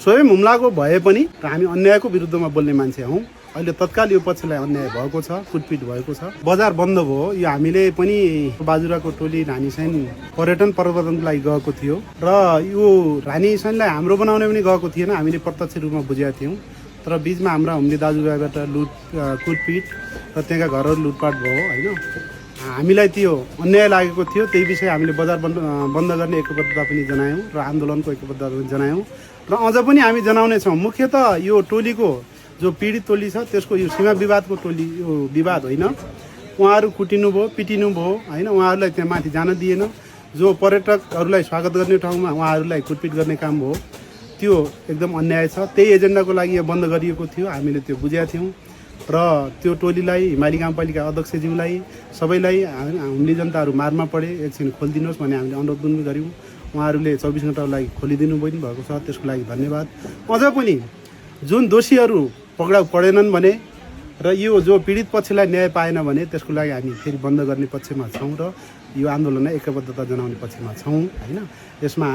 स्वयं हुम्लाको भए पनि हामी अन्यायको विरुद्धमा बोल्ने मान्छे हौँ। अहिले तत्काल यो पक्षलाई अन्याय भएको छ, कुटपिट भएको छ, बजार बन्द भयो। यो हामीले पनि बाजुराको टोली रानीसैन पर्यटन प्रवर्धनको लागि गएको थियो र यो रानीसैनलाई हाम्रो बनाउने पनि गएको थिएन, हामीले प्रत्यक्ष रूपमा बुझेका थियौँ। तर बिचमा हाम्रा हुम्ले दाजुभाइबाट कुटपिट र त्यहाँका घरहरू लुटपाट भयो होइन। हामीलाई त्यो अन्याय लागेको थियो, त्यही विषय हामीले बजार बन्द गर्ने एकबद्धता पनि जनायौँ र आन्दोलनको एकबद्धता पनि जनायौँ र अझ पनि हामी जनाउनेछौँ। मुख्यतः यो टोलीको जो पीडित टोली छ त्यसको यो सीमा विवादको टोली यो विवाद होइन। उहाँहरू कुटिनु भयो, पिटिनु भयो होइन, उहाँहरूलाई त्यहाँ माथि जान दिएन। जो पर्यटकहरूलाई स्वागत गर्ने ठाउँमा उहाँहरूलाई कुटपिट गर्ने काम भयो, त्यो एकदम अन्याय छ। त्यही एजेन्डाको लागि यो बन्द गरिएको थियो, हामीले त्यो बुझेका थियौँ र त्यो टोलीलाई हिमाली गाउँपालिका अध्यक्षज्यूलाई सबैलाई हुम्ली जनताहरू मारमा परे एकछिन खोलिदिनुहोस् भन्ने हामीले अनुरोध पनि गऱ्यौँ। उहाँहरूले 24 घण्टाको लागि खोलिदिनु पनि भएको छ, त्यसको लागि धन्यवाद। अझ पनि जुन दोषीहरू पक्राउ परेनन् भने र यो जो पीडित पक्षलाई न्याय पाएन भने त्यसको लागि हामी फेरि बन्द गर्ने पक्षमा छौँ र यो आन्दोलनलाई एकबद्धता जनाउने पक्षमा छौँ होइन। यसमा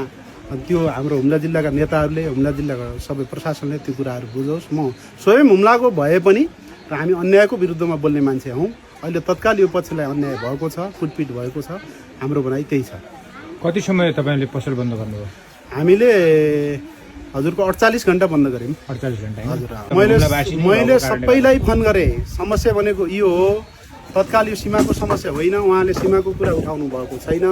त्यो हाम्रो हुम्ला जिल्लाका नेताहरूले, हुम्ला जिल्लाका सबै प्रशासनले त्यो कुराहरू बुझोस्। म स्वयं हुम्लाको भए पनि र हामी अन्यायको विरुद्धमा बोल्ने मान्छे हौँ। अहिले तत्काल यो पक्षलाई अन्याय भएको छ, कुटपिट भएको छ, हाम्रो भनाइ त्यही छ। कति समय तपाईँले पसल बन्द गर्नुभयो? हामीले हजुरको 48 घण्टा बन्द गऱ्यौँ। 48 घण्टा हजुर, मैले सबैलाई फोन गरेँ। समस्या भनेको यो हो, तत्काल यो सीमाको समस्या होइन। उहाँले सीमाको कुरा उठाउनु भएको छैन।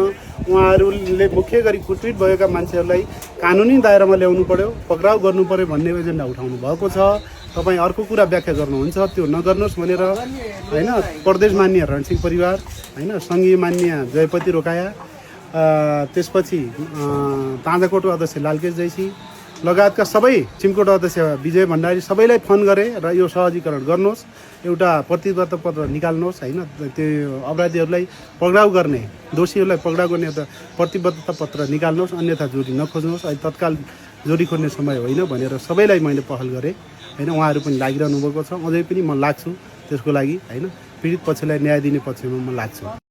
उहाँहरूले मुख्य गरी कुटपिट भएका मान्छेहरूलाई कानुनी दायरामा ल्याउनु पर्यो, पक्राउ गर्नु पर्यो भन्ने एजेन्डा उठाउनु भएको छ। तपाईँ अर्को कुरा व्याख्या गर्नुहुन्छ, त्यो नगर्नुहोस् भनेर होइन। प्रदेश मान्य रणसिंह परिवार होइन, सङ्घीय मान्य जयपति रोकाया, त्यसपछि ताँजाकोटको अध्यक्ष लालकेश जैसी लगायतका सबै, चिमकोट अध्यक्ष विजय भण्डारी, सबैलाई फोन गरेँ र यो सहजीकरण गर्नुहोस्, एउटा प्रतिबद्धता पत्र निकाल्नुहोस् होइन। त्यो अपराधीहरूलाई पक्राउ गर्ने, दोषीहरूलाई पक्राउ गर्ने एउटा प्रतिबद्धता पत्र निकाल्नुहोस्, अन्यथा जोडी नखोज्नुहोस्। अहिले तत्काल जोडी खोज्ने समय होइन भनेर सबैलाई मैले पहल गरेँ होइन। उहाँहरू पनि लागिरहनु भएको छ, अझै पनि म लाग्छु त्यसको लागि होइन। पीडित पक्षलाई न्याय दिने पक्षमा म लाग्छु।